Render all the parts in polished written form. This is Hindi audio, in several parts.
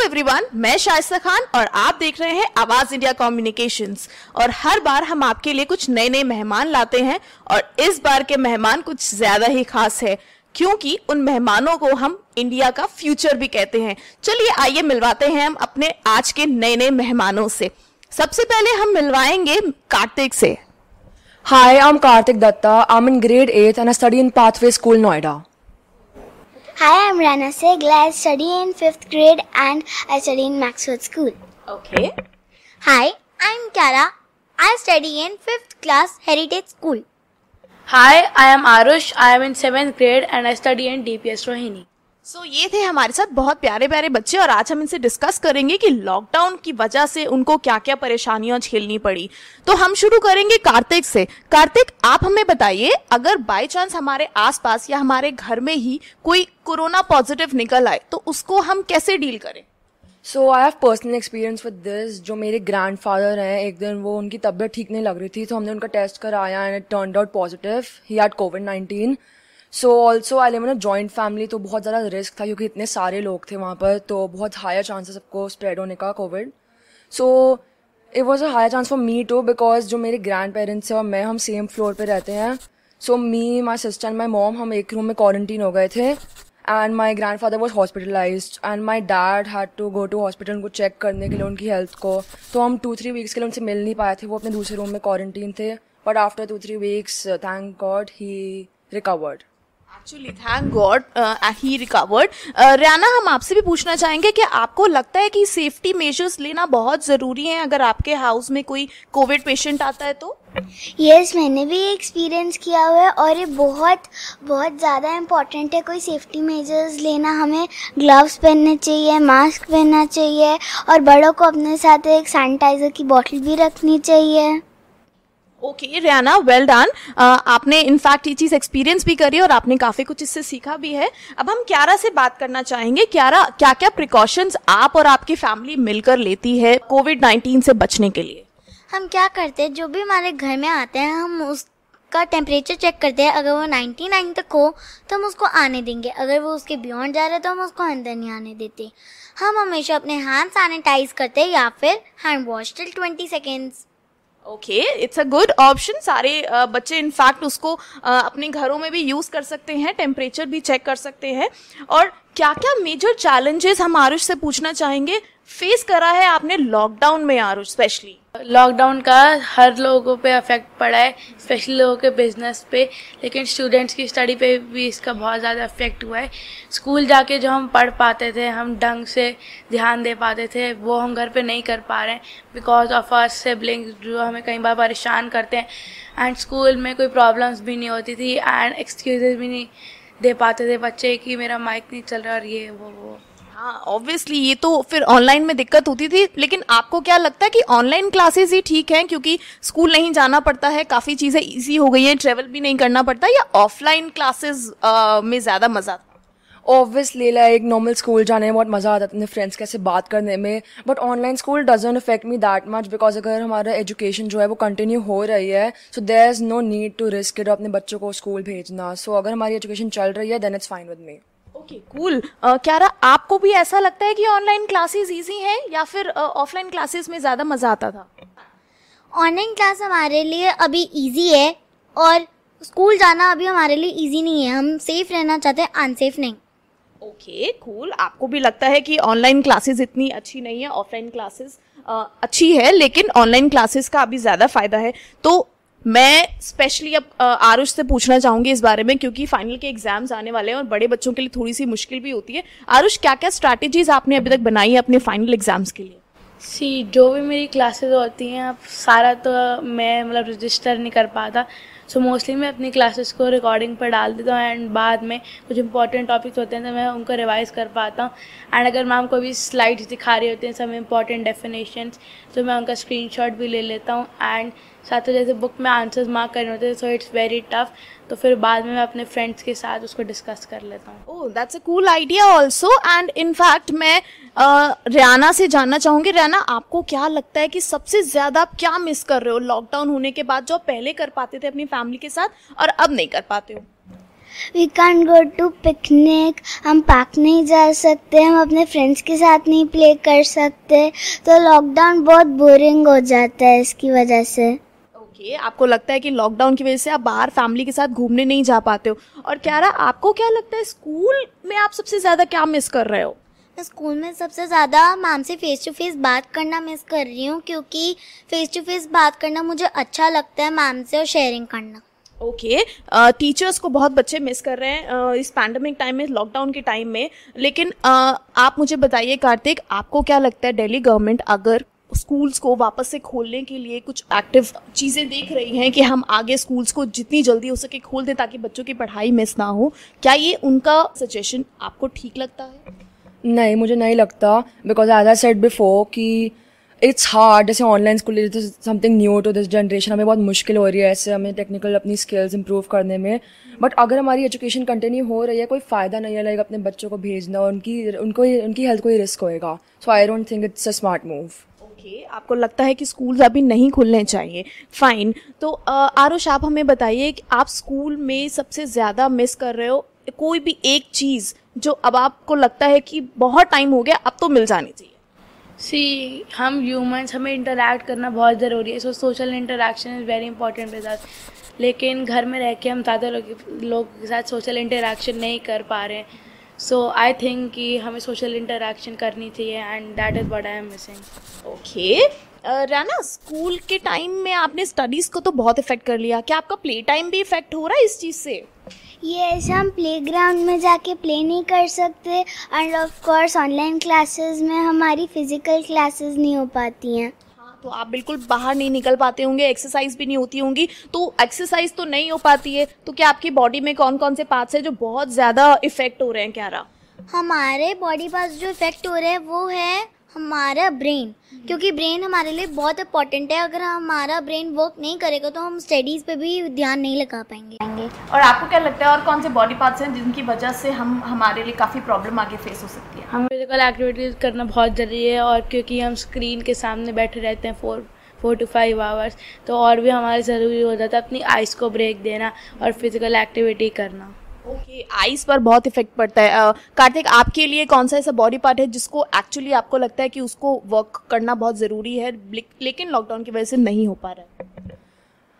एवरीवन, मैं शाइस्ता खान और आप देख रहे हैं आवाज इंडिया कम्युनिकेशंस। और हर बार हम आपके लिए कुछ नए नए मेहमान लाते हैं और इस बार के मेहमान कुछ ज्यादा ही खास है क्योंकि उन मेहमानों को हम इंडिया का फ्यूचर भी कहते हैं। चलिए आइए मिलवाते हैं हम अपने आज के नए नए मेहमानों से। सबसे पहले हम मिलवाएंगे कार्तिक से। Hi, I'm Karthik Datta. I'm in grade 8th and I study in Pathway School, Noida. Hi, I'm Rana Sehgal. I study in 5th grade and I study in Maxwell School. Okay. Hi, I'm Kara. I study in 5th class Heritage School. Hi, I am Arush. I am in 7th grade and I study in DPS Rohini. ये थे हमारे साथ बहुत प्यारे प्यारे बच्चे और आज हम इनसे डिस्कस करेंगे कि लॉकडाउन की वजह से उनको क्या क्या परेशानियां झेलनी पड़ी। तो हम शुरू करेंगे कार्तिक से। कार्तिक, आप हमें बताइए, अगर बाय चांस हमारे आसपास या हमारे घर में ही कोई कोरोना पॉजिटिव निकल आए तो उसको हम कैसे डील करें? So I have personal experience with this. जो मेरे ग्रैंडफादर हैं, एक दिन वो उनकी तबीयत ठीक नहीं लग रही थी तो हमने उनका टेस्ट कराया and it turned out positive. He had COVID-19. So also I live in a joint family, तो बहुत ज़्यादा रिस्क था क्योंकि इतने सारे लोग थे वहाँ पर, तो बहुत हायर चांसेस सबको स्प्रेड होने का covid. So it was a higher chance for me to because जो मेरे ग्रैंड पेरेंट्स हैं और मैं, हम सेम फ्लोर पे रहते हैं. So me, my sister and my mom, हम एक रूम में क्वारंटीन हो गए थे and my grandfather was hospitalised and my dad had to go to hospital उनको चेक करने के लिए उनकी हेल्थ को. तो हम 2-3 वीक्स के लिए उनसे मिल नहीं पाए थे, वो अपने दूसरे रूम में क्वारंटीन थे. But after 2-3 weeks, thank God, he recovered. Actually, thank God, he recovered. Riyana, हम आपसे भी पूछना चाहेंगे कि आपको लगता है कि सेफ्टी मेजर्स लेना बहुत ज़रूरी है अगर आपके हाउस में कोई कोविड पेशेंट आता है तो? यस, मैंने भी एक्सपीरियंस किया हुआ है और ये बहुत बहुत ज़्यादा इम्पॉर्टेंट है कोई सेफ्टी मेजर्स लेना. हमें ग्लव्स पहनने चाहिए, मास्क पहनना चाहिए और बड़ों को अपने साथ एक सैनिटाइज़र की बॉटल भी रखनी चाहिए. Okay Riyana, well done. आपने इनफैक्ट ये चीज़ एक्सपीरियंस भी करी और आपने काफ़ी कुछ इससे सीखा भी है. अब हम क्यारा से बात करना चाहेंगे. क्यारा, क्या क्या प्रिकॉशंस आप और आपकी फैमिली मिलकर लेती है COVID-19 से बचने के लिए? हम क्या करते हैं, जो भी हमारे घर में आते हैं हम उसका टेम्परेचर चेक करते हैं. अगर वो 99 तक हो तो हम उसको आने देंगे, अगर वो उसके बियॉन्ड जा रहा है तो हम उसको अंदर नहीं आने देते. हम हमेशा अपने हैंड सैनिटाइज करते हैं या फिर hand wash till 20 seconds. Okay, it's a good option. सारे बच्चे इनफैक्ट उसको अपने घरों में भी यूज़ कर सकते हैं, टेम्परेचर भी चेक कर सकते हैं. और क्या क्या मेजर चैलेंजेस हम आरुष से पूछना चाहेंगे फेस करा है आपने लॉकडाउन में आरुष? स्पेशली लॉकडाउन का हर लोगों पे अफेक्ट पड़ा है, स्पेशली लोगों के बिजनेस पे, लेकिन स्टूडेंट्स की स्टडी पे भी इसका बहुत ज़्यादा इफेक्ट हुआ है. स्कूल जाके जो हम पढ़ पाते थे, हम ढंग से ध्यान दे पाते थे, वो हम घर पे नहीं कर पा रहे हैं बिकॉज ऑफ आवर सिबलिंग्स जो हमें कई बार परेशान करते हैं. एंड स्कूल में कोई प्रॉब्लम्स भी नहीं होती थी एंड एक्सक्यूजेज भी नहीं दे पाते थे बच्चे कि मेरा माइक नहीं चल रहा और ये वो. हाँ, ऑब्वियसली ये तो फिर ऑनलाइन में दिक्कत होती थी. लेकिन आपको क्या लगता है कि ऑनलाइन क्लासेस ही ठीक हैं क्योंकि स्कूल नहीं जाना पड़ता है, काफ़ी चीज़ें इजी हो गई हैं, ट्रेवल भी नहीं करना पड़ता, या ऑफलाइन क्लासेस में ज़्यादा मज़ा था? ऑब्वियसली लाइक नॉर्मल स्कूल जाने में बहुत मज़ा आता था अपने फ्रेंड्स के साथ बात करने में, but online school doesn't affect me that much because अगर हमारा एजुकेशन जो है वो कंटिन्यू हो रही है, so there is no need to risk it अपने बच्चों को स्कूल भेजना. सो अगर हमारी एजुकेशन चल रही है then it's fine with me. Okay, cool. क्यारा, आपको भी ऐसा लगता है कि ऑनलाइन क्लासेस इजी हैं या फिर ऑफलाइन क्लासेस में ज़्यादा मज़ा आता था? ऑनलाइन क्लास हमारे लिए अभी इजी है और स्कूल जाना अभी हमारे लिए इजी नहीं है. हम सेफ रहना चाहते हैं, अनसेफ नहीं. Okay, cool. आपको भी लगता है कि ऑनलाइन क्लासेस इतनी अच्छी नहीं है, ऑफलाइन क्लासेस अच्छी है, लेकिन ऑनलाइन क्लासेस का अभी ज़्यादा फ़ायदा है. तो मैं स्पेशली अब आरुष से पूछना चाहूँगी इस बारे में क्योंकि फाइनल के एग्जाम्स आने वाले हैं और बड़े बच्चों के लिए थोड़ी सी मुश्किल भी होती है. आरुष, क्या क्या स्ट्रैटेजीज आपने अभी तक बनाई है अपने फाइनल एग्जाम्स के लिए? जो भी मेरी क्लासेस होती हैं अब सारा तो मैं रजिस्टर नहीं कर पाता, सो मोस्टली मैं अपनी क्लासेस को रिकॉर्डिंग पर डाल देता हूँ एंड बाद में कुछ इंपॉर्टेंट टॉपिक्स होते हैं तो मैं उनको रिवाइज़ कर पाता हूँ. एंड अगर मैम को भी स्लाइड्स दिखा रही होती हैं सब इंपॉर्टेंट डेफिनेशंस, तो मैं उनका स्क्रीनशॉट भी ले लेता हूँ. एंड साथ ही जैसे बुक में आंसर्स मार्क करने होते हैं सो इट्स वेरी टफ, तो फिर बाद में मैं अपने फ्रेंड्स के साथ उसको डिस्कस कर लेता हूँ. Oh, that's a cool idea also. And in fact मैं रियाना से जानना चाहूँगी. रियाना, आपको क्या लगता है कि सबसे ज़्यादा आप क्या मिस कर रहे हो लॉकडाउन होने के बाद जो आप पहले कर पाते थे अपनी फैमिली के साथ और अब नहीं कर पाते हो? We can go to picnic, हम पार्क नहीं जा सकते, हम अपने फ्रेंड्स के साथ नहीं प्ले कर सकते, तो लॉकडाउन बहुत बोरिंग हो जाता है इसकी वजह से। ओके, आपको लगता है कि लॉकडाउन की वजह से आप बाहर फैमिली के साथ घूमने नहीं जा पाते हो। और क्यारा, आपको क्या लगता है स्कूल में आप सबसे ज़्यादा क्या मिस कर रहे हो? मैं स्कूल में सबसे ज़्यादा मैम से फेस टू फेस बात करना मिस कर रही हूँ, क्योंकि फेस टू फेस बात करना मुझे अच्छा लगता है मैम से, और शेयरिंग करना। ओके, टीचर्स को बहुत बच्चे मिस कर रहे हैं इस पैंडमिक टाइम में, लॉकडाउन के टाइम में। लेकिन आप मुझे बताइए कार्तिक, आपको क्या लगता है दिल्ली गवर्नमेंट अगर स्कूल्स को वापस से खोलने के लिए कुछ एक्टिव चीज़ें देख रही हैं कि हम आगे स्कूल्स को जितनी जल्दी हो सके खोल दें ताकि बच्चों की पढ़ाई मिस ना हो, क्या ये उनका सजेशन आपको ठीक लगता है? नहीं, मुझे नहीं लगता, because as I said before कि इट्स हार्ड। जैसे online school something new to this generation, हमें बहुत मुश्किल हो रही है ऐसे हमें टेक्निकल अपनी स्किल्स इंप्रूव करने में। बट अगर हमारी एजुकेशन कंटिन्यू हो रही है, कोई फ़ायदा नहीं है लाइक अपने बच्चों को भेजना, उनकी हेल्थ को ही रिस्क होएगा। So I don't think it's a smart move. Okay, आपको लगता है कि स्कूल्स अभी नहीं खुलने चाहिए, फाइन। तो आरुष, आप हमें बताइए कि आप स्कूल में सबसे ज़्यादा मिस कर रहे हो कोई भी एक चीज़ जो अब आपको लगता है कि बहुत टाइम हो गया, अब तो मिल जानी चाहिए। हम ह्यूमंस, हमें इंटरैक्ट करना बहुत ज़रूरी है, so social interaction is very important with us. लेकिन घर में रह के हम ज़्यादा लोगों के साथ सोशल इंटरैक्शन नहीं कर पा रहे हैं। सो आई थिंक कि हमें सोशल इंटरैक्शन करनी चाहिए, and that is what I am missing. Okay, Rana, school के टाइम में आपने स्टडीज़ को तो बहुत इफेक्ट कर लिया, क्या आपका प्ले टाइम भी इफेक्ट हो रहा है इस चीज़ से? यस, हम प्लेग्राउंड में जाके प्ले नहीं कर सकते, end of course online classes में हमारी फिजिकल क्लासेस नहीं हो पाती हैं। हाँ, तो आप बिल्कुल बाहर नहीं निकल पाते होंगे, एक्सरसाइज भी नहीं होती होंगी। तो एक्सरसाइज तो नहीं हो पाती है, तो क्या आपकी बॉडी में कौन कौन से पार्ट्स हैं जो बहुत ज़्यादा इफेक्ट हो रहे हैं क्यारा? हमारे बॉडी पार्ट्स जो इफेक्ट हो रहे हैं वो है हमारा ब्रेन, क्योंकि ब्रेन हमारे लिए बहुत इंपॉर्टेंट है। अगर हमारा ब्रेन वर्क नहीं करेगा तो हम स्टडीज़ पे भी ध्यान नहीं लगा पाएंगे। और आपको क्या लगता है और कौन से बॉडी पार्ट्स हैं जिनकी वजह से हमारे लिए काफ़ी प्रॉब्लम आगे फेस हो सकती है? हमें फिजिकल एक्टिविटीज़ करना बहुत ज़रूरी है, और क्योंकि हम स्क्रीन के सामने बैठे रहते हैं 4 to 5 आवर्स, तो और भी हमारे ज़रूरी हो जाता है अपनी आइज़ को ब्रेक देना और फिजिकल एक्टिविटी करना। ओके, आइज़ पर बहुत इफेक्ट पड़ता है। कार्तिक, आपके लिए कौन सा ऐसा बॉडी पार्ट है जिसको एक्चुअली आपको लगता है कि उसको वर्क करना बहुत ज़रूरी है लेकिन लॉकडाउन की वजह से नहीं हो पा रहा है?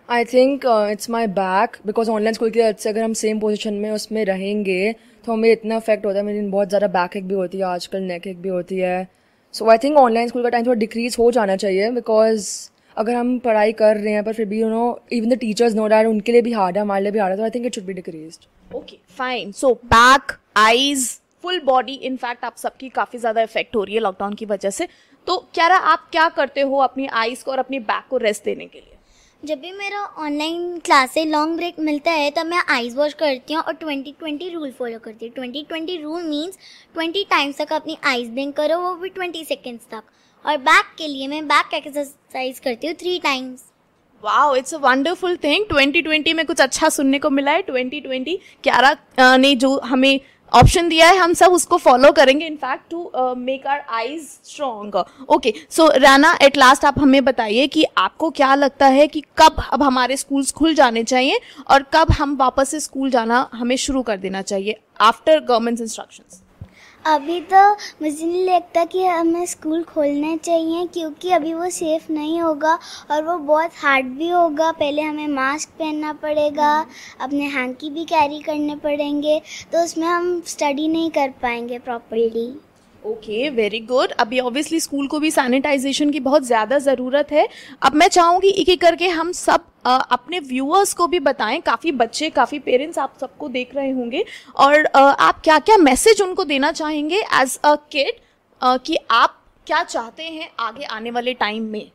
I think it's my back, because online school की वजह से अगर हम सेम पोजीशन में उसमें रहेंगे तो हमें इतना इफेक्ट होता है। मेरी बहुत ज़्यादा बैक एक भी होती है, आजकल नेक एक भी होती है। सो आई थिंक ऑनलाइन स्कूल का टाइम थोड़ा डिक्रीज हो जाना चाहिए, बिकॉज अगर हम पढ़ाई कर रहे हैं पर फिर भी even the teachers know that उनके लिए भी हार्ड है, हमारे लिए भी हार्ड है, तो I think it should be decreased. Okay, fine. So back, eyes, full body, in fact आप सबकी काफ़ी ज़्यादा इफेक्ट हो रही है लॉकडाउन की वजह से। तो क्यारा, आप क्या करते हो अपनी आईज़ को और अपनी बैक को रेस्ट देने के लिए? जब भी मेरा ऑनलाइन क्लास से लॉन्ग ब्रेक मिलता है तब मैं आइज वॉश करती हूँ और 20-20 रूल फॉलो करती हूँ। 20-20 रूल मीन्स 20 टाइम्स तक अपनी आइज ब्लिंक करो, वो भी 20 सेकेंड्स तक। और बैक के लिए मैं बैक एक्सरसाइज करती हूँ 3 times. Wow, it's a wonderful thing. 2020 में कुछ अच्छा सुनने को मिला है। 2020 क्यारा ने जो हमें ऑप्शन दिया है हम सब उसको फॉलो करेंगे, in fact to make our eyes strong. Okay, so Rana, at last आप हमें बताइए कि आपको क्या लगता है कि कब अब हमारे स्कूल्स खुल जाने चाहिए और कब हम वापस से स्कूल जाना हमें शुरू कर देना चाहिए आफ्टर गवर्नमेंट इंस्ट्रक्शंस? अभी तो मुझे नहीं लगता कि हमें स्कूल खोलने चाहिए, क्योंकि अभी वो सेफ़ नहीं होगा और वो बहुत हार्ड भी होगा। पहले हमें मास्क पहनना पड़ेगा, अपने हैंकी भी कैरी करने पड़ेंगे, तो उसमें हम स्टडी नहीं कर पाएंगे प्रॉपर्ली। Okay, very good. अभी ऑब्वियसली स्कूल को भी सैनिटाइजेशन की बहुत ज़्यादा ज़रूरत है। अब मैं चाहूँगी एक एक करके हम सब अपने व्यूअर्स को भी बताएं, काफ़ी बच्चे, काफ़ी पेरेंट्स आप सबको देख रहे होंगे, और आप क्या क्या मैसेज उनको देना चाहेंगे एज अ किड कि आप क्या चाहते हैं आगे आने वाले टाइम में?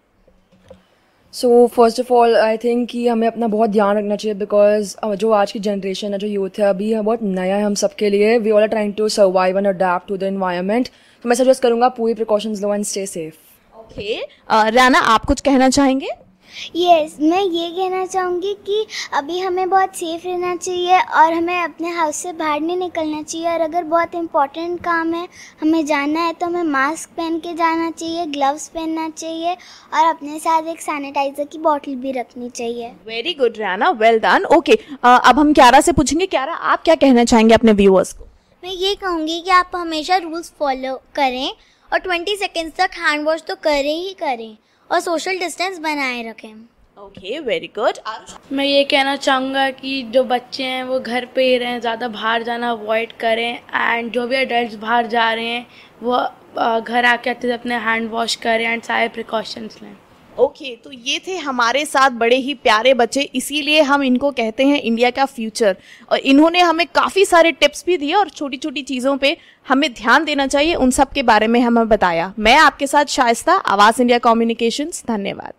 So first of all I think कि हमें अपना बहुत ध्यान रखना चाहिए, बिकॉज जो आज की जनरेशन है, जो यूथ है, अभी बहुत नया है हम सबके लिए। We all are trying to survive and adapt to the environment. तो मैं सजेस्ट करूँगा पूरी प्रिकॉशंस लो and stay safe. Okay, Rana, आप कुछ कहना चाहेंगे? यस, मैं ये कहना चाहूँगी कि अभी हमें बहुत सेफ रहना चाहिए और हमें अपने हाउस से बाहर नहीं निकलना चाहिए, और अगर बहुत इम्पोर्टेंट काम है, हमें जाना है, तो हमें मास्क पहन के जाना चाहिए, ग्लव्स पहनना चाहिए और अपने साथ एक सैनिटाइज़र की बॉटल भी रखनी चाहिए। Very good Riyana, well done. Okay, अब हम क्यारा से पूछेंगे। क्यारा, आप क्या कहना चाहेंगे अपने व्यूअर्स को? मैं ये कहूँगी कि आप हमेशा रूल्स फॉलो करें और 20 सेकेंड्स तक हैंड वॉश तो करें ही करें और सोशल डिस्टेंस बनाए रखें। Okay, very good. मैं ये कहना चाहूँगा कि जो बच्चे हैं वो घर पे ही रहें, ज़्यादा बाहर जाना अवॉइड करें, एंड जो भी अडल्ट बाहर जा रहे हैं वो घर आके अच्छे से अपने हैंड वॉश करें एंड सारे प्रिकॉशंस लें। ओके, तो ये थे हमारे साथ बड़े ही प्यारे बच्चे, इसीलिए हम इनको कहते हैं इंडिया का फ्यूचर। और इन्होंने हमें काफ़ी सारे टिप्स भी दिए और छोटी छोटी चीज़ों पे हमें ध्यान देना चाहिए, उन सब के बारे में हमें बताया। मैं आपके साथ शाइस्ता, आवाज़ इंडिया कम्युनिकेशंस। धन्यवाद।